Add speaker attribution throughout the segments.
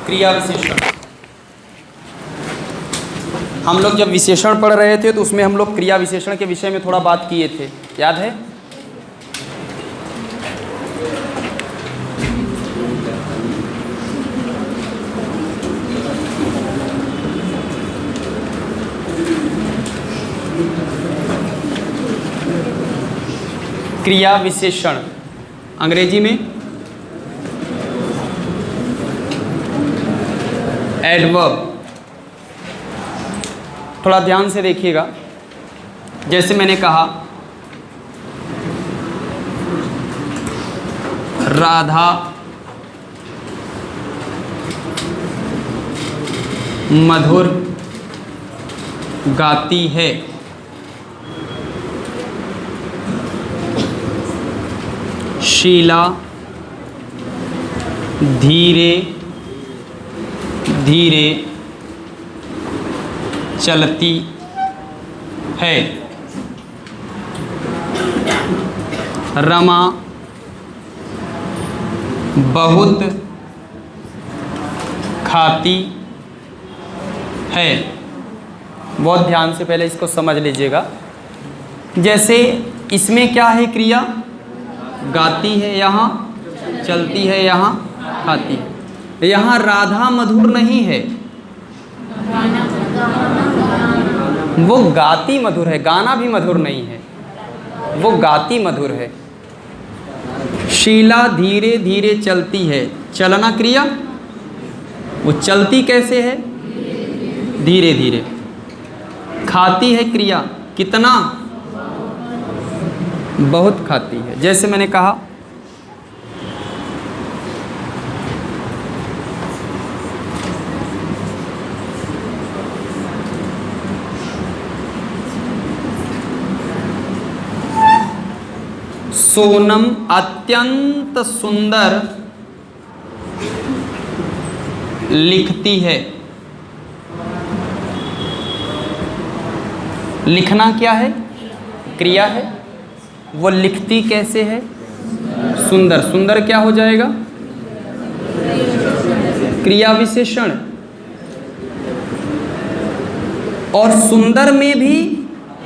Speaker 1: क्रिया विशेषण। हम लोग जब विशेषण पढ़ रहे थे तो उसमें हम लोग क्रिया विशेषण के विषय में थोड़ा बात किए थे, याद है? क्रिया विशेषण अंग्रेजी में एडवर्ब। थोड़ा ध्यान से देखिएगा। जैसे मैंने कहा राधा मधुर गाती है, शीला धीरे धीरे चलती है, रमा बहुत खाती है। बहुत ध्यान से पहले इसको समझ लीजिएगा। जैसे इसमें क्या है? क्रिया गाती है, यहाँ चलती है, यहाँ खाती है। यहाँ राधा मधुर नहीं है, वो गाती मधुर है। गाना भी मधुर नहीं है, वो गाती मधुर है। शीला धीरे धीरे चलती है, चलना क्रिया, वो चलती कैसे है? धीरे धीरे। खाती है क्रिया, कितना? बहुत खाती है। जैसे मैंने कहा सोनम अत्यंत सुंदर लिखती है। लिखना क्या है? क्रिया है। वो लिखती कैसे है? सुंदर। सुंदर क्या हो जाएगा? क्रिया विशेषण। और सुंदर में भी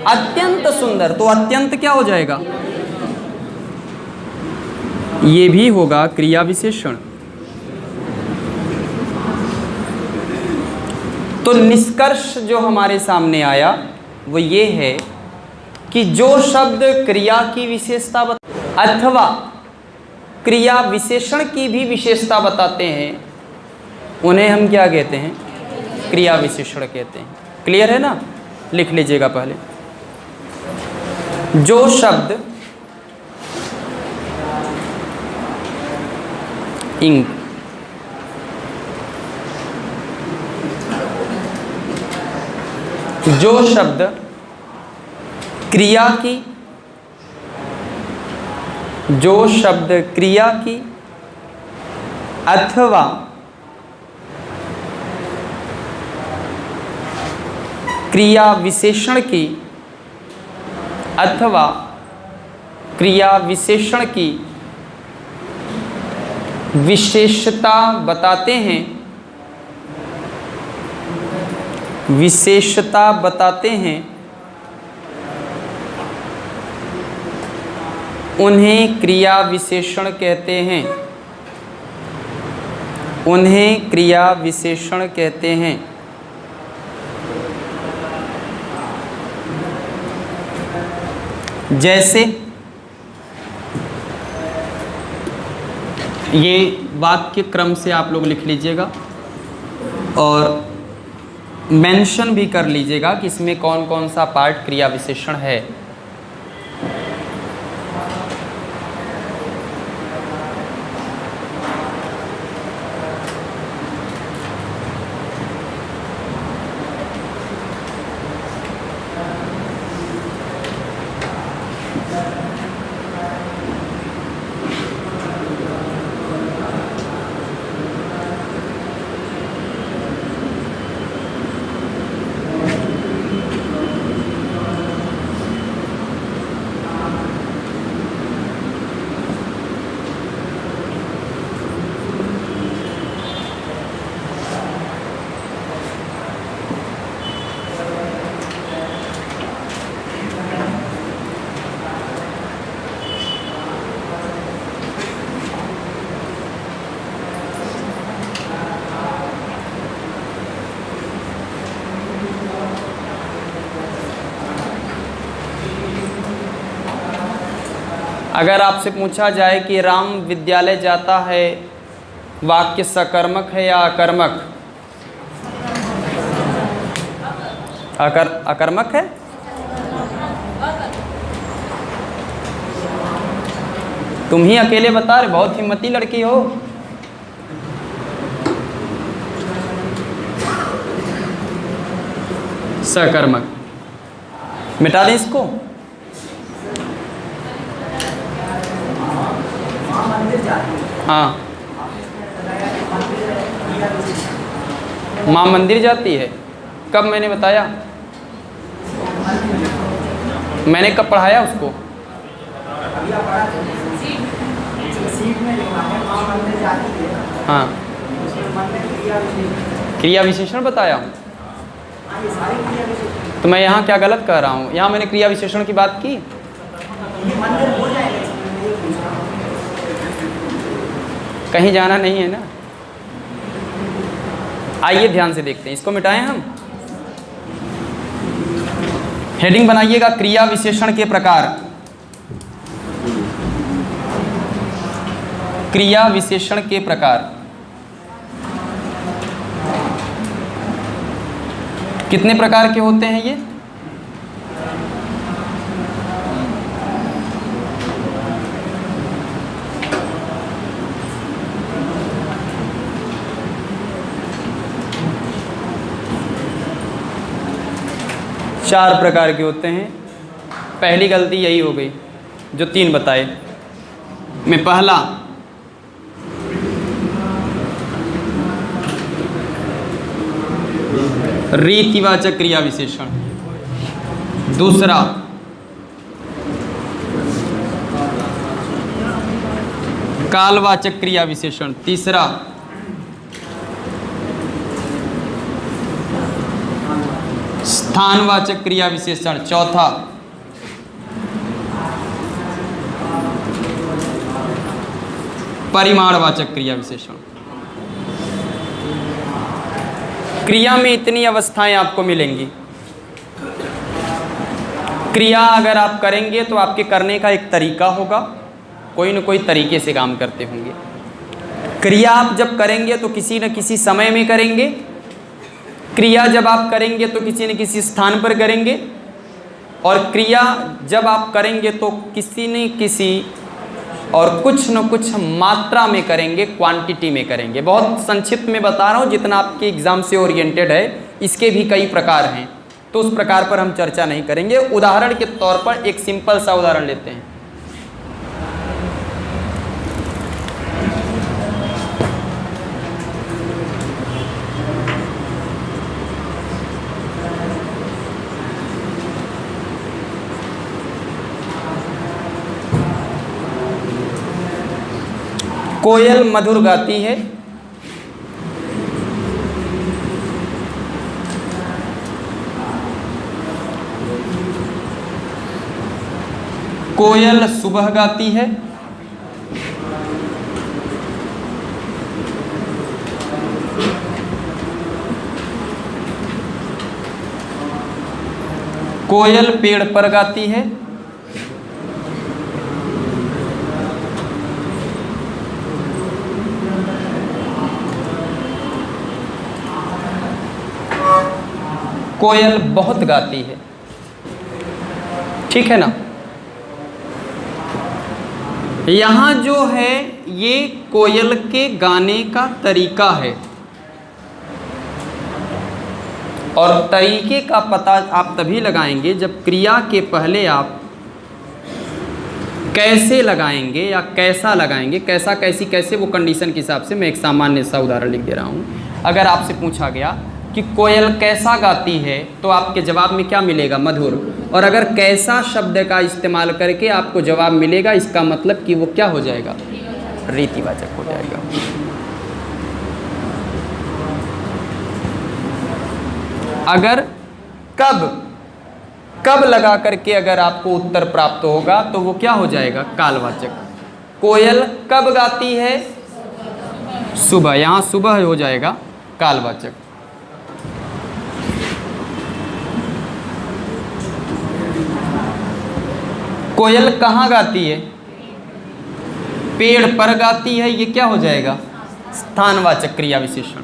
Speaker 1: अत्यंत सुंदर, तो अत्यंत क्या हो जाएगा? ये भी होगा क्रिया विशेषण। तो निष्कर्ष जो हमारे सामने आया वो ये है कि जो शब्द क्रिया की विशेषता अथवा क्रिया विशेषण की भी विशेषता बताते हैं उन्हें हम क्या कहते हैं? क्रिया विशेषण कहते हैं। क्लियर है ना? लिख लीजिएगा पहले। जो शब्द इंक जो शब्द क्रिया की, जो शब्द क्रिया की अथवा क्रिया विशेषण की अथवा क्रिया विशेषण की विशेषता बताते हैं, विशेषता बताते हैं, उन्हें क्रिया विशेषण कहते हैं। उन्हें क्रिया विशेषण कहते हैं। जैसे ये वाक्य क्रम से आप लोग लिख लीजिएगा और मेंशन भी कर लीजिएगा कि इसमें कौन कौन सा पार्ट क्रिया विशेषण है। अगर आपसे पूछा जाए कि राम विद्यालय जाता है, वाक्य सकर्मक है या अकर्मक? अकर्मक है। तुम ही अकेले बता रहे, बहुत हिम्मती लड़की हो। सकर्मक। मिटा दें इसको। हाँ, माँ मंदिर जाती है। कब मैंने बताया? मैंने कब पढ़ाया उसको? हाँ, क्रिया विशेषण बताया हूँ। तो मैं यहाँ क्या गलत कह रहा हूँ? यहाँ मैंने क्रिया विशेषण की बात की। कहीं जाना नहीं है ना। आइए ध्यान से देखते हैं, इसको मिटाएं हम। हेडिंग बनाइएगा क्रिया विशेषण के प्रकार। क्रिया विशेषण के प्रकार कितने प्रकार के होते हैं ये? चार प्रकार के होते हैं। पहली गलती यही हो गई जो तीन बताए। में पहला रीतिवाचक क्रिया विशेषण, दूसरा कालवाचक क्रिया विशेषण, तीसरा स्थानवाचक क्रिया विशेषण, चौथा परिमाणवाचक क्रिया विशेषण। क्रिया में इतनी अवस्थाएं आपको मिलेंगी। क्रिया अगर आप करेंगे तो आपके करने का एक तरीका होगा, कोई न कोई तरीके से काम करते होंगे। क्रिया आप जब करेंगे तो किसी न किसी समय में करेंगे। क्रिया जब आप करेंगे तो किसी न किसी स्थान पर करेंगे। और क्रिया जब आप करेंगे तो किसी न किसी और कुछ न कुछ मात्रा में करेंगे, क्वांटिटी में करेंगे। बहुत संक्षिप्त में बता रहा हूँ, जितना आपके एग्ज़ाम से ओरिएंटेड है। इसके भी कई प्रकार हैं, तो उस प्रकार पर हम चर्चा नहीं करेंगे। उदाहरण के तौर पर एक सिंपल सा उदाहरण लेते हैं। कोयल मधुर गाती है। कोयल सुबह गाती है। कोयल पेड़ पर गाती है। कोयल बहुत गाती है। ठीक है ना। यहाँ जो है ये कोयल के गाने का तरीका है, और तरीके का पता आप तभी लगाएंगे जब क्रिया के पहले आप कैसे लगाएंगे या कैसा लगाएंगे। कैसा, कैसी, कैसे, वो कंडीशन के हिसाब से मैं एक सामान्य सा उदाहरण लिख दे रहा हूँ। अगर आपसे पूछा गया कि कोयल कैसा गाती है तो आपके जवाब में क्या मिलेगा? मधुर। और अगर कैसा शब्द का इस्तेमाल करके आपको जवाब मिलेगा, इसका मतलब कि वो क्या हो जाएगा? रीतिवाचक हो जाएगा। अगर कब लगा करके अगर आपको उत्तर प्राप्त होगा तो वो क्या हो जाएगा? कालवाचक। कोयल कब गाती है? सुबह। यहाँ सुबह हो जाएगा कालवाचक। कोयल कहाँ गाती है? पेड़ पर गाती है, ये क्या हो जाएगा? स्थानवाचक क्रिया विशेषण।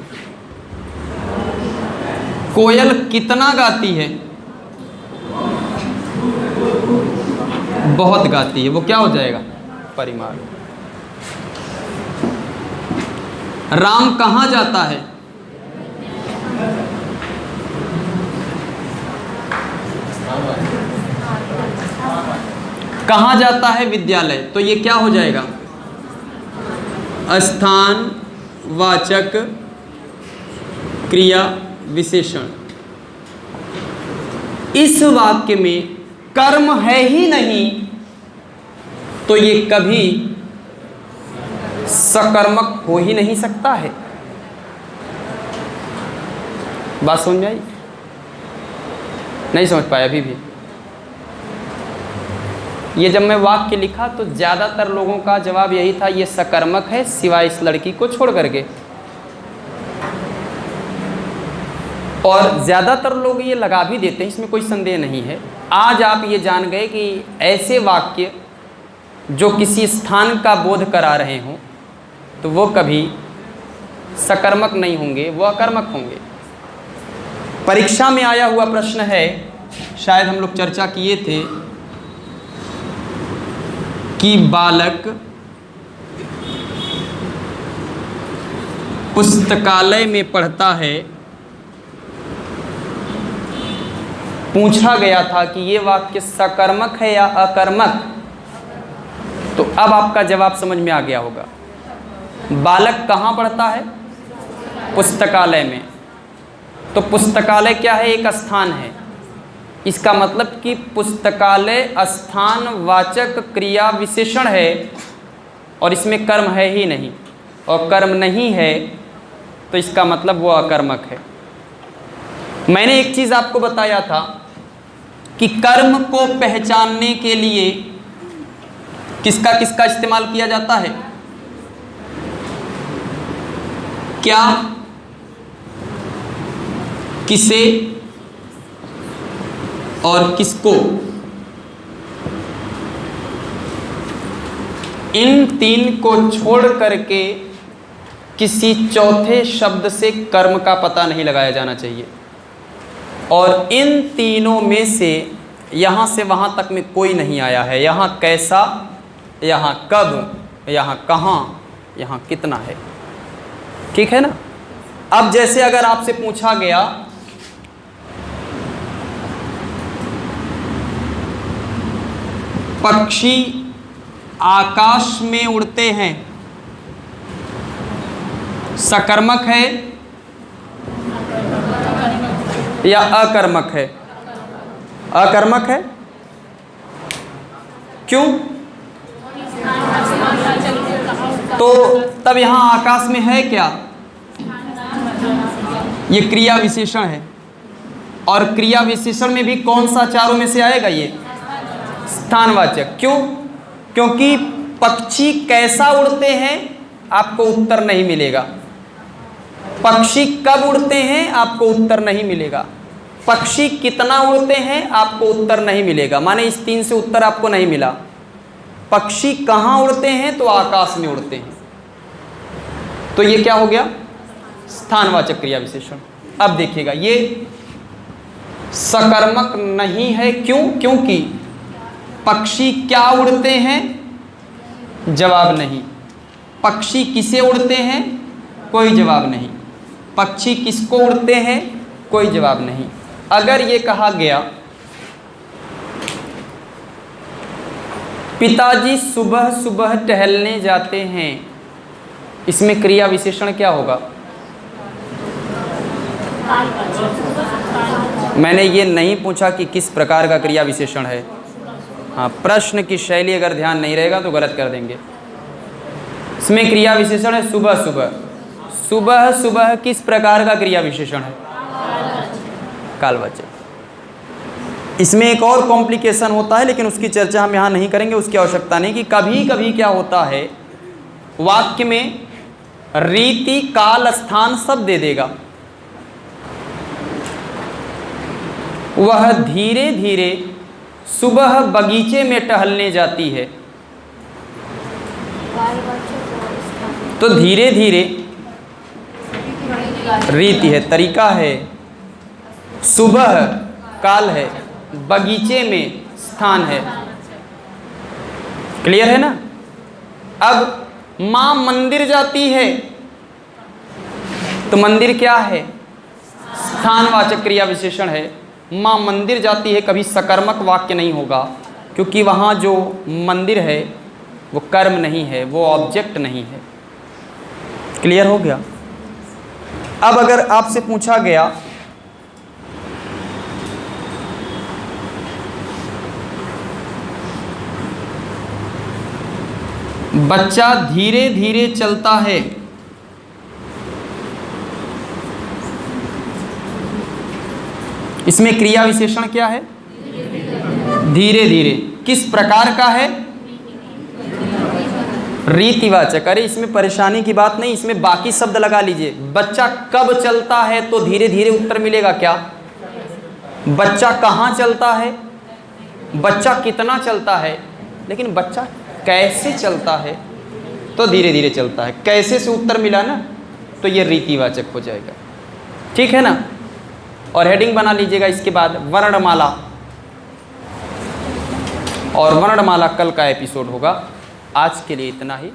Speaker 1: कोयल कितना गाती है? बहुत गाती है, वो क्या हो जाएगा? परिमाण। राम कहाँ जाता है? कहाँ जाता है? विद्यालय। तो ये क्या हो जाएगा? स्थान वाचक क्रिया विशेषण। इस वाक्य में कर्म है ही नहीं, तो ये कभी सकर्मक हो ही नहीं सकता है। बात समझ आई? नहीं समझ पाया अभी भी? ये जब मैं वाक्य लिखा तो ज़्यादातर लोगों का जवाब यही था, ये सकर्मक है, सिवाय इस लड़की को छोड़ करके। और ज़्यादातर लोग ये लगा भी देते हैं, इसमें कोई संदेह नहीं है। आज आप ये जान गए कि ऐसे वाक्य जो किसी स्थान का बोध करा रहे हों तो वो कभी सकर्मक नहीं होंगे, वो अकर्मक होंगे। परीक्षा में आया हुआ प्रश्न है, शायद हम लोग चर्चा किए थे कि बालक पुस्तकालय में पढ़ता है। पूछा गया था कि ये वाक्य सकर्मक है या अकर्मक, तो अब आपका जवाब समझ में आ गया होगा। बालक कहाँ पढ़ता है? पुस्तकालय में। तो पुस्तकालय क्या है? एक स्थान है। इसका मतलब कि पुस्तकालय स्थान वाचक क्रिया विशेषण है और इसमें कर्म है ही नहीं, और कर्म नहीं है तो इसका मतलब वो अकर्मक है। मैंने एक चीज़ आपको बताया था कि कर्म को पहचानने के लिए किसका किसका इस्तेमाल किया जाता है? क्या, किसे और किसको। इन तीन को छोड़ करके किसी चौथे शब्द से कर्म का पता नहीं लगाया जाना चाहिए। और इन तीनों में से यहाँ से वहाँ तक में कोई नहीं आया है। यहाँ कैसा, यहाँ कब, यहाँ कहाँ, यहाँ कितना है। ठीक है ना? अब जैसे अगर आपसे पूछा गया पक्षी आकाश में उड़ते हैं, सकर्मक है या अकर्मक है? अकर्मक है। क्यों? तो तब यहाँ आकाश में है क्या? ये क्रिया विशेषण है। और क्रिया विशेषण में भी कौन सा चारों में से आएगा? ये स्थानवाचक। क्यों? क्योंकि पक्षी कैसा उड़ते हैं आपको उत्तर नहीं मिलेगा। पक्षी कब उड़ते हैं आपको उत्तर नहीं मिलेगा। पक्षी कितना उड़ते हैं आपको उत्तर नहीं मिलेगा। माने इस तीन से उत्तर आपको नहीं मिला। पक्षी कहाँ उड़ते हैं? तो आकाश में उड़ते हैं। तो ये क्या हो गया? स्थानवाचक क्रिया विशेषण। अब देखिएगा, ये सकर्मक नहीं है। क्यों? क्योंकि पक्षी क्या उड़ते हैं? जवाब नहीं। पक्षी किसे उड़ते हैं? कोई जवाब नहीं। पक्षी किसको उड़ते हैं? कोई जवाब नहीं। अगर ये कहा गया पिताजी सुबह सुबह टहलने जाते हैं, इसमें क्रिया विशेषण क्या होगा? मैंने ये नहीं पूछा कि किस प्रकार का क्रिया विशेषण है। हाँ, प्रश्न की शैली अगर ध्यान नहीं रहेगा तो गलत कर देंगे। इसमें क्रिया विशेषण है सुबह सुबह। सुबह सुबह किस प्रकार का क्रिया विशेषण है? कालवाचक। इसमें एक और कॉम्प्लिकेशन होता है, लेकिन उसकी चर्चा हम यहाँ नहीं करेंगे, उसकी आवश्यकता नहीं। कि कभी कभी क्या होता है, वाक्य में रीति काल स्थान सब दे देगा। वह धीरे धीरे सुबह बगीचे में टहलने जाती है। तो धीरे धीरे रीति है, तरीका है, सुबह काल है, बगीचे में स्थान है। क्लियर है ना। अब मां मंदिर जाती है तो मंदिर क्या है? स्थानवाचक क्रिया विशेषण है। मां मंदिर जाती है कभी सकर्मक वाक्य नहीं होगा, क्योंकि वहाँ जो मंदिर है वो कर्म नहीं है, वो ऑब्जेक्ट नहीं है। क्लियर हो गया। अब अगर आपसे पूछा गया बच्चा धीरे धीरे चलता है, इसमें क्रिया विशेषण क्या है? धीरे धीरे। किस प्रकार का है? रीतिवाचक। अरे इसमें परेशानी की बात नहीं, इसमें बाकी शब्द लगा लीजिए। बच्चा कब चलता है तो धीरे धीरे उत्तर मिलेगा क्या? बच्चा कहाँ चलता है, बच्चा कितना चलता है, लेकिन बच्चा कैसे चलता है तो धीरे धीरे चलता है। कैसे से उत्तर मिला ना, तो ये रीतिवाचक हो जाएगा। ठीक है ना। और हेडिंग बना लीजिएगा इसके बाद वर्णमाला, और वर्णमाला कल का एपिसोड होगा। आज के लिए इतना ही।